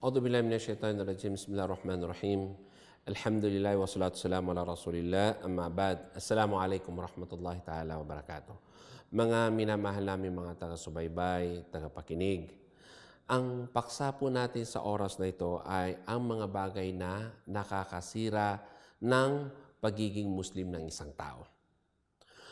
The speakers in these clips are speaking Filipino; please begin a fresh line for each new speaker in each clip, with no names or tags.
أعوذ بالله من الشيطان الرجيم بسم الله الرحمن الرحيم الحمد لله والصلاة والسلام على رسول الله أما بعد السلام عليكم ورحمة الله تعالى وبركاته. Mga minamahal namin mga taga-subaybay, tagapakinig, ang paksa po natin sa oras na ito ay ang mga bagay na nakakasira ng pagiging Muslim ng isang tao.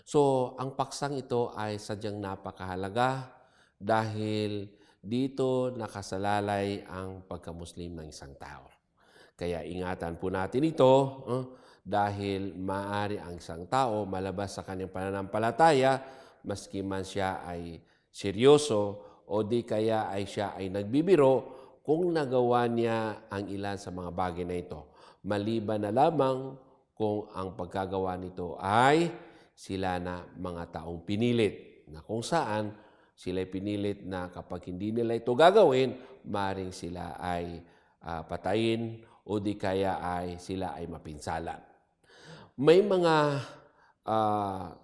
So, ang paksang ito ay sadyang napakahalaga dahil dito nakasalalay ang pagka-Muslim ng isang tao. Kaya ingatan po natin ito dahil maaari ang isang tao malabas sa kanyang pananampalataya maski man siya ay seryoso o di kaya ay siya ay nagbibiro kung nagawa niya ang ilan sa mga bagay na ito. Maliban na lamang kung ang pagkagawa nito ay sila na mga taong pinilit na kung saan sila'y pinilit na kapag hindi nila ito gagawin, maring sila ay patayin o di kaya ay sila ay mapinsala. May mga 10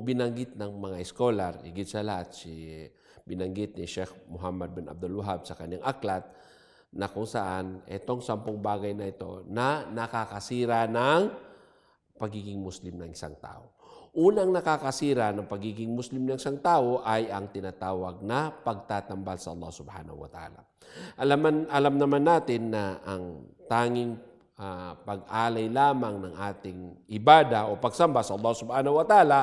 binanggit ng mga scholar, higit sa lahat binanggit ni Sheikh Muhammad bin Abdul Wahab sa kanyang aklat na kung saan itong 10 bagay na ito na nakakasira ng pagiging Muslim ng isang tao. Unang nakakasira ng pagiging Muslim ng isang tao ay ang tinatawag na pagtatambal sa Allah subhanahu wa ta'ala. Alam naman natin na ang tanging pag-alay lamang ng ating ibada o pagsamba sa Allah subhanahu wa ta'ala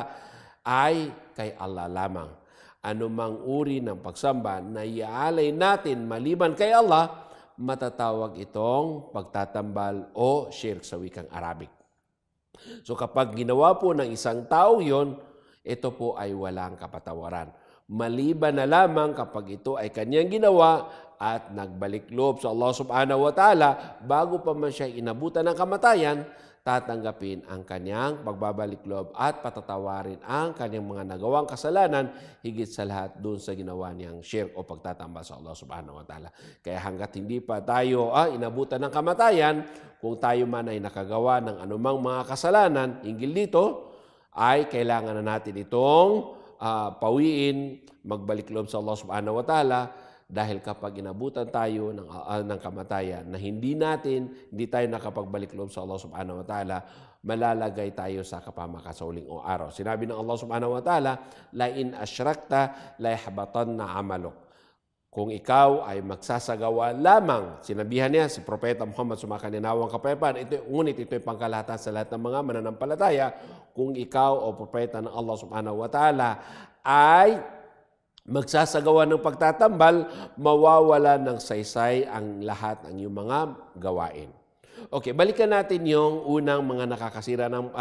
ay kay Allah lamang. Anumang uri ng pagsamba na iaalay natin maliban kay Allah, matatawag itong pagtatambal o shirk sa wikang Arabic. So kapag ginawa po ng isang tao yon, ito po ay walang kapatawaran. Maliban na lamang kapag ito ay kanyang ginawa at nagbalik loob sa Allah subhanahu wa ta'ala bago pa man siya inabutan ng kamatayan, tatanggapin ang kanyang pagbabalik loob at patatawarin ang kanyang mga nagawang kasalanan higit sa lahat doon sa ginawa niyang shirk o pagtatambal sa Allah subhanahu wa ta'ala. Kaya hanggat hindi pa tayo inabutan ng kamatayan, kung tayo man ay nakagawa ng anumang mga kasalanan, hinggil dito, ay kailangan na natin itong pawiin, magbalik loob sa Allah subhanahu wa ta'ala, dahil kapag inabutan tayo ng kamatayan na hindi tayo nakapagbalik loob sa Allah subhanahu wa ta'ala, malalagay tayo sa kapamakasaling o araw. Sinabi ng Allah subhanahu wa ta'ala, la in asyrakta la yahbatanna amaluk. Kung ikaw ay magsasagawa lamang, sinabihan niya si Propeta Muhammad sumakaninawa ang kapayapaan, ngunit ito'y pangkalahatan sa lahat ng mga mananampalataya, kung ikaw o Propeta ng Allah subhanahu wa ta'ala ay magsasagawa ng pagtatambal, mawawala ng saysay ang lahat ng iyong mga gawain. Okay, balikan natin yung unang mga nakakasira ng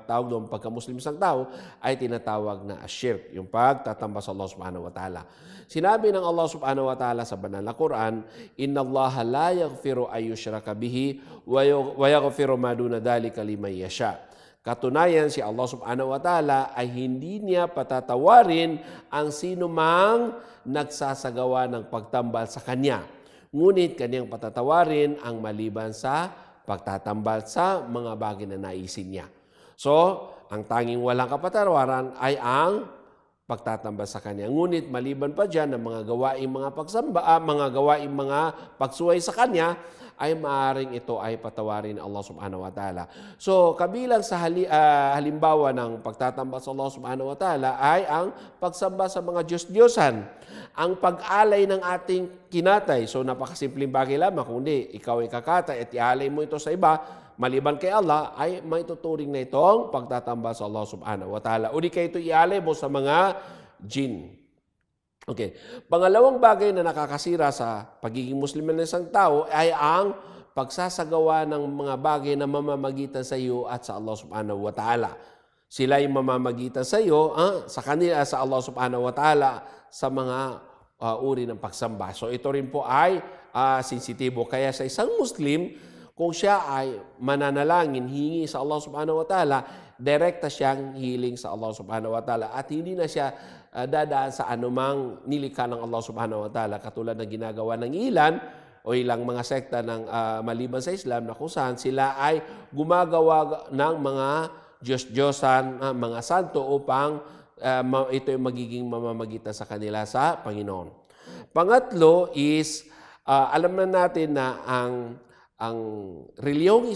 tawag doon pagka-Muslim isang tao ay tinatawag na ashirk, yung pagtatambal sa Allah subhanahu wa ta'ala. Sinabi ng Allah subhanahu wa ta'ala sa banal na Quran, Inna Allah la yaghfiru ayyushraka bihi wa yaghfiru ma duna dhalika liman yasha. Katunayan, si Allah subhanahu wa ta'ala ay hindi niya patatawarin ang sino mang nagsasagawa ng pagtambal sa Kanya. Ngunit Kanyang patatawarin ang maliban sa pagtatambal sa mga bagay na naisin niya. So, ang tanging walang kapatawaran ay ang pagtatambal sa Kanya. Ngunit maliban pa dyan ng mga gawaing mga pagsamba, mga gawaing mga pagsuway sa Kanya, ay maaaring ito ay patawarin ng Allah subhanahu wa ta'ala. So, kabilang sa halimbawa ng pagtatambal sa Allah subhanahu wa ta'ala ay ang pagsamba sa mga Diyos-Diyosan. Ang pag-alay ng ating kinatay. So, napakasimpleng bagay lamang. Kung di, ikaw ay kakatay at ialay mo ito sa iba, maliban kay Allah, ay maituturing na itong pagtatambal sa Allah subhanahu wa ta'ala. O di kayo ito ialay mo sa mga jinn. Okay. Pangalawang bagay na nakakasira sa pagiging Muslim ng isang tao ay ang pagsasagawa ng mga bagay na mamamagitan sa iyo at sa Allah subhanahu wa ta'ala. Sila yung mamamagitan sa iyo, sa kanila, sa Allah subhanahu wa ta'ala, sa mga uri ng pagsamba. So ito rin po ay sensitibo. Kaya sa isang Muslim, kung siya ay mananalangin, hingi sa Allah subhanahu wa ta'ala, direkta siyang hiling sa Allah subhanahu wa ta'ala at hindi na siya dadaan sa anumang nilikha ng Allah subhanahu wa ta'ala katulad ng ginagawa ng ilan o ilang mga sekta ng maliban sa Islam na kung saan sila ay gumagawa ng mga Diyos-Diyosan, mga santo upang ito ay magiging mamamagitan sa kanila sa Panginoon. Pangatlo is Alam na natin na ang reliyong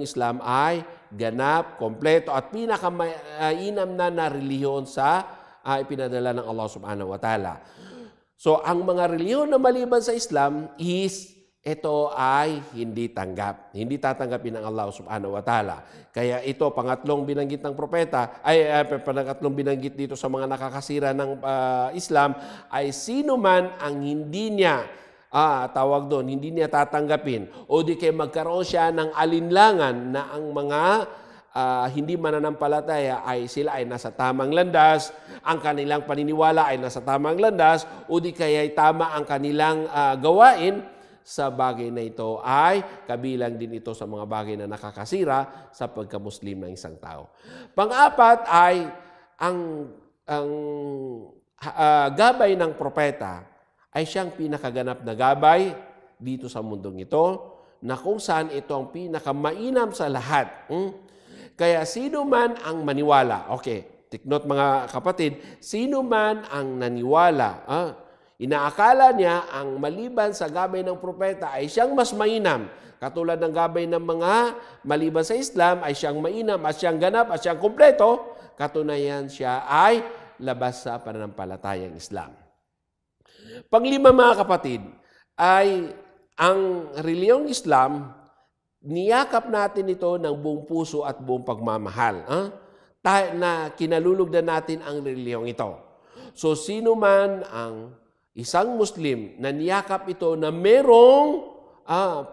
Islam ay ganap, kompleto at pinakamainam na relihiyon sa ipinadala ng Allah subhanahu wa ta'ala. So, ang mga relihiyon na maliban sa Islam ito ay hindi tanggap. Hindi tatanggapin ng Allah subhanahu wa ta'ala. Kaya ito, pangatlong binanggit ng propeta, pangatlong binanggit dito sa mga nakakasira ng Islam, ay sino man ang hindi niya, tawag doon, hindi niya tatanggapin, o di kaya magkaroon siya ng alinlangan na ang mga hindi mananampalataya ay sila ay nasa tamang landas, ang kanilang paniniwala ay nasa tamang landas, o di kaya ay tama ang kanilang gawain, sa bagay na ito ay kabilang din ito sa mga bagay na nakakasira sa pagka-Muslim ng isang tao. Pang-apat ay ang gabay ng propeta ay siyang pinakaganap na gabay dito sa mundong ito, na kung saan ito ang pinakamainam sa lahat. Kaya sino man ang maniwala, okay, take note mga kapatid, sino man ang naniwala, inaakala niya ang maliban sa gabay ng propeta ay siyang mas mainam. Katulad ng gabay ng mga maliban sa Islam ay siyang mainam at siyang ganap at siyang kumpleto. Katunayan siya ay labas sa pananampalatayang Islam. Panglima mga kapatid ay ang reliyong Islam, niyakap natin ito ng buong puso at buong pagmamahal. Na kinalulugdan natin ang reliyong ito. So sino man ang isang Muslim na niyakap ito na merong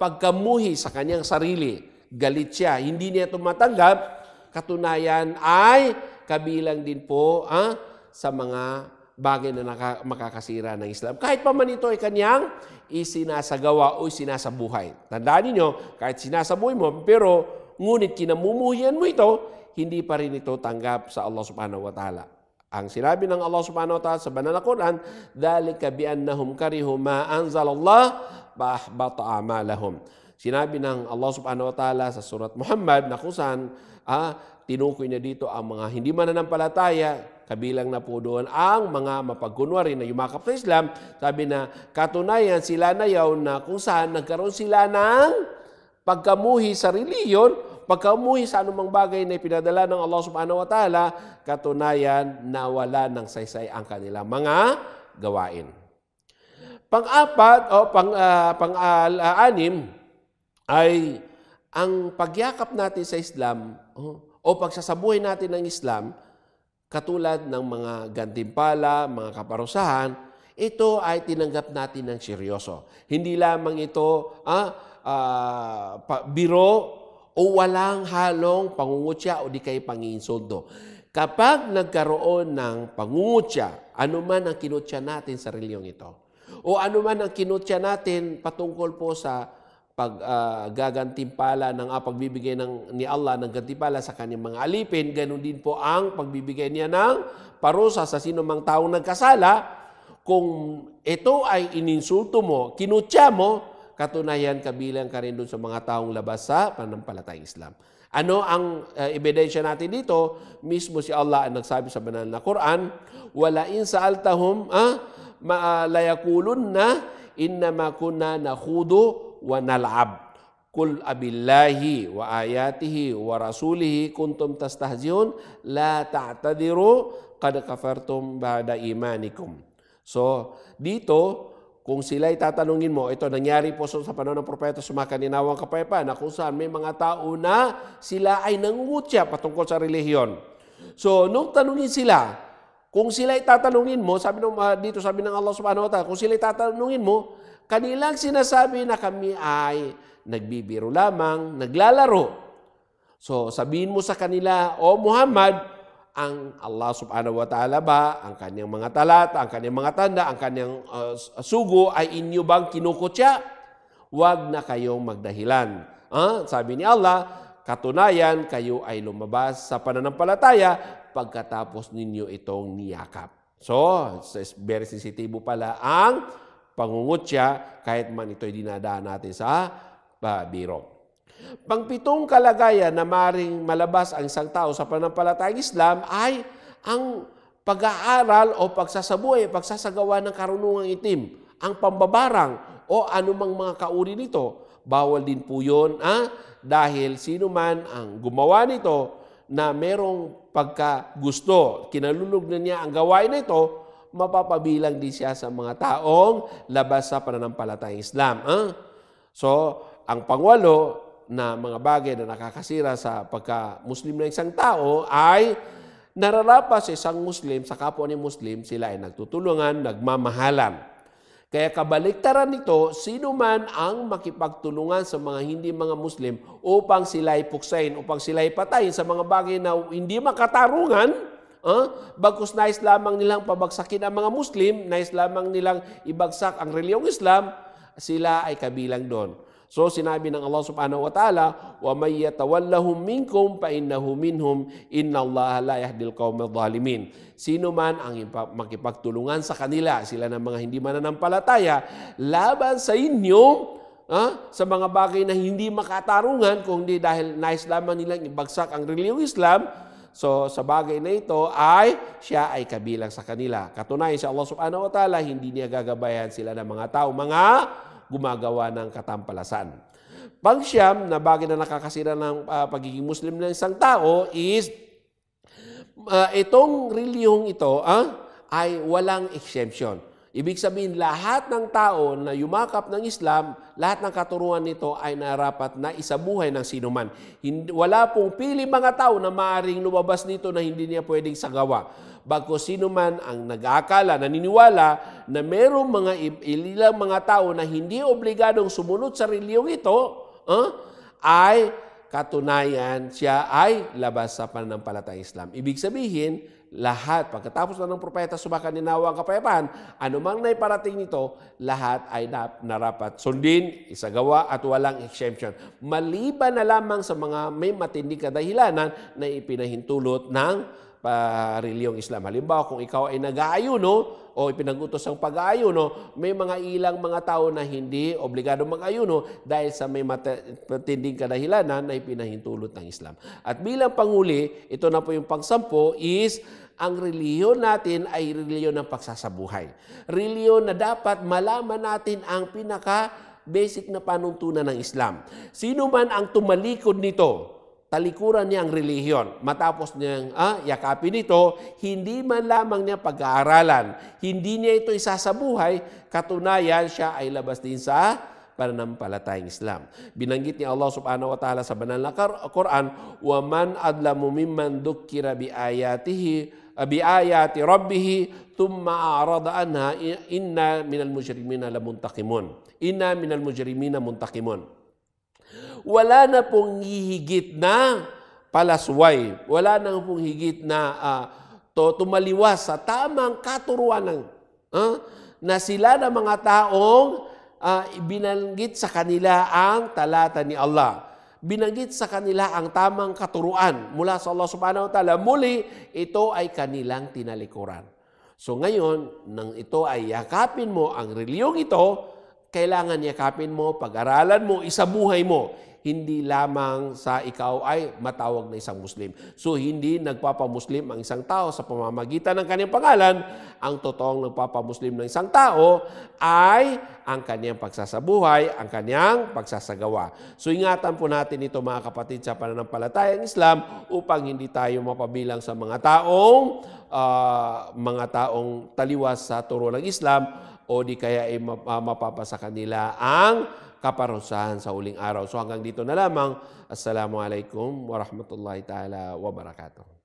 pagkamuhi sa kanyang sarili, galit siya, hindi niya tumatanggap, katunayan ay kabilang din po sa mga bagay na makakasira ng Islam. Kahit pa man ito ay kanyang isinasagawa o sinasabuhay. Tandaan niyo, kahit sinasabuhay mo, pero ngunit kinamumuhian mo ito, hindi pa rin ito tanggap sa Allah subhanahu wa ta'ala. Ang sinabi ng Allah subhanahu wa ta'ala sa banal na Quran, "Dhalika bi'annahum karihu ma anzalallah fa ahbata a'malahum." Sinabi ng Allah subhanahu wa ta'ala sa surat Muhammad na kung saan tinukoy niya dito ang mga hindi mananampalataya, kabilang na po doon ang mga mapagkunwari na yumakap sa Islam. Sabi na katunayan sila na yaw na kung saan nagkaroon sila ng pagkamuhi sa reliyon, pagkamuhi sa anumang bagay na ipinadala ng Allah subhanahu wa ta'ala, katunayan nawala ng saysay ang kanilang mga gawain. Pang-apat o pang-anim ay ang pagyakap natin sa Islam o pagsasabuhay natin ng Islam, katulad ng mga gantimpala, mga kaparusahan, ito ay tinanggap natin ng seryoso. Hindi lamang ito biro o walang halong pangungutya o di kay panginsulto. Kapag nagkaroon ng pangungutya, anuman ang kinutya natin sa reliyong ito, o anuman ang kinutya natin patungkol po sa paggagantimpala ng pagbibigay ni Allah ng gantimpala sa kanyang mga alipin, ganun din po ang pagbibigay niya ng parusa sa sino mang taong nagkasala. Kung ito ay ininsulto mo, kinutya mo, katunayan kabilang ka rin doon sa mga taong labas sa pananampalatayang Islam. Ano ang ebidensya natin dito? Mismo si Allah ang nagsabi sa banal na Quran, "Wala in sa'altahum la yaqulunna innama kunna nakhudu wa nal'ab. Qul abillahi wa ayatihi wa rasulihi kuntum tastahzi'un la ta'tadiru qad kafartum ba'da imanikum." So, dito kung sila'y tatanungin mo, ito nangyari po sa panahon ng propeta sa mga kaninawang kapayapaan, na kung saan may mga tao na sila ay nangungutya patungkol sa relihiyon. So, nung tanungin sila, kung sila'y tatanungin mo, dito sabi ng Allah subhanahu wa ta'ala, kung sila'y tatanungin mo, kanilang sinasabi na kami ay nagbibiro lamang, naglalaro. So, sabihin mo sa kanila, "O Muhammad, ang Allah subhanahu wa ta'ala ba, ang kanyang mga talata, ang kanyang mga tanda, ang kanyang sugo ay inyo bang kinukutya? Huwag na kayong magdahilan." Sabi ni Allah, katunayan kayo ay lumabas sa pananampalataya pagkatapos ninyo itong niyakap. So, very sensitive pala ang pangungutya kahit man ito'y dinadaan natin sa biro. Pangpitong kalagayan na maring malabas ang isang tao sa pananampalatayang Islam ay ang pag-aaral o pagsasagawa ng karunungang itim, ang pambabarang o anumang mga kauri nito. Bawal din po yun, dahil sino man ang gumawa nito na merong pagkagusto, kinalulog na niya ang gawain na ito, mapapabilang din siya sa mga taong labas sa pananampalatayang Islam. So, ang pangwalo na mga bagay na nakakasira sa pagka-Muslim ng isang tao ay nararapat sa isang Muslim, sa kapwa ni Muslim, sila ay nagtutulungan, nagmamahalan. Kaya kabaliktaran nito, sino man ang makipagtulungan sa mga hindi mga Muslim upang sila ay puksain, upang sila ay patayin sa mga bagay na hindi makatarungan, bagkus nais lamang nilang pabagsakin ang mga Muslim, nais lamang nilang ibagsak ang reliyong Islam, sila ay kabilang doon. So sinabi ng Allah subhanahu wa ta'ala, وَمَنْ يَتَوَلَّهُمْ مِنْكُمْ فَإِنَّهُ مِنْهُمْ إِنَّ اللَّهَ لَا يَهْدِي الْقَوْمَ الظَّالِمِينَ. Sino man ang makipagtulungan sa kanila, sila ng mga hindi mananampalataya, laban sa inyo, sa mga bagay na hindi makatarungan, kung hindi dahil nais lamang nilang ibagsak ang reliyong Islam, so sa bagay na ito ay siya ay kabilang sa kanila. Katunayan sa Allah subhanahu wa ta'ala, hindi niya gagabayan sila ng mga tao, mga gumagawa ng katampalasan. Pangsyam na bagay na nakakasira ng pagiging Muslim ng isang tao is itong reliyong ito ay walang exemption. Ibig sabihin, lahat ng tao na yumakap ng Islam, lahat ng katuruan nito ay narapat na isabuhay ng sinuman. Wala pong pili mga tao na maaaring lumabas dito na hindi niya pwedeng sagawa. Bagkus sino man ang nag-aakala, naniniwala na mayroong mga ilang mga tao na hindi obligadong sumunod sa reliyong ito, ay katunayan siya ay labas sa pananampalatayang Islam. Ibig sabihin, lahat, pagkatapos na ng propeta sumakan ni Nawa ang kapayapaan, anumang naiparating nito, lahat ay narapat sundin, isagawa at walang exemption. Maliban na lamang sa mga may matinding kadahilanan na ipinahintulot ng reliyong Islam. Halimbawa, kung ikaw ay nag-aayuno o ipinag-utos ang pag-aayuno, may mga ilang mga tao na hindi obligado mag-ayuno dahil sa may matinding kadahilanan na ipinahintulot ng Islam. At bilang panguli, ito na po yung pang-10 is ang reliyon natin ay reliyon ng pagsasabuhay. Reliyon na dapat malaman natin ang pinaka-basic na panuntunan ng Islam. Sino man ang tumalikod nito, talikuran niya ang relihiyon. Matapos niyang yakapin ito, hindi man lamang niya pag-aaralan, hindi niya ito isasabuhay, katunayan siya ay labas din sa pananampalatayang Islam. Binanggit ni Allah subhanahu wa ta'ala sa banal na Quran, وَمَنْ أَظْلَمُ مِمَّنْ ذُكِّرَ بِآيَاتِ رَبِّهِ ثُمَّ أَعْرَضَ عَنْهَا إِنَّا مِنَ الْمُجْرِمِينَ لَمُنْتَقِمُونَ. إِنَّا مِنَ الْمُجْرِمِينَ مُنْتَقِمُونَ. Wala na pong higit na palasway, wala na pong higit na tumaliwas sa tamang katuruan na sila na mga taong binanggit sa kanila ang talata ni Allah. Binanggit sa kanila ang tamang katuruan mula sa Allah subhanahu wa ta'ala. Muli, ito ay kanilang tinalikuran. So ngayon, nang ito ay yakapin mo ang reliyong ito, kailangan yakapin mo, pag-aralan mo, isabuhay mo. Hindi lamang sa ikaw ay matawag na isang Muslim. So hindi nagpapamuslim ang isang tao sa pamamagitan ng kanyang pangalan. Ang totoong nagpapamuslim ng isang tao ay ang kanyang pagsasabuhay, ang kanyang pagsasagawa. So ingatan po natin ito mga kapatid sa pananampalatayang Islam upang hindi tayo mapabilang sa mga taong taliwas sa turo ng Islam o di kaya ay mapapasa kanila ang kaparusahan sa huling araw. So hanggang dito na lamang. Assalamualaikum warahmatullahi ta'ala wabarakatuh.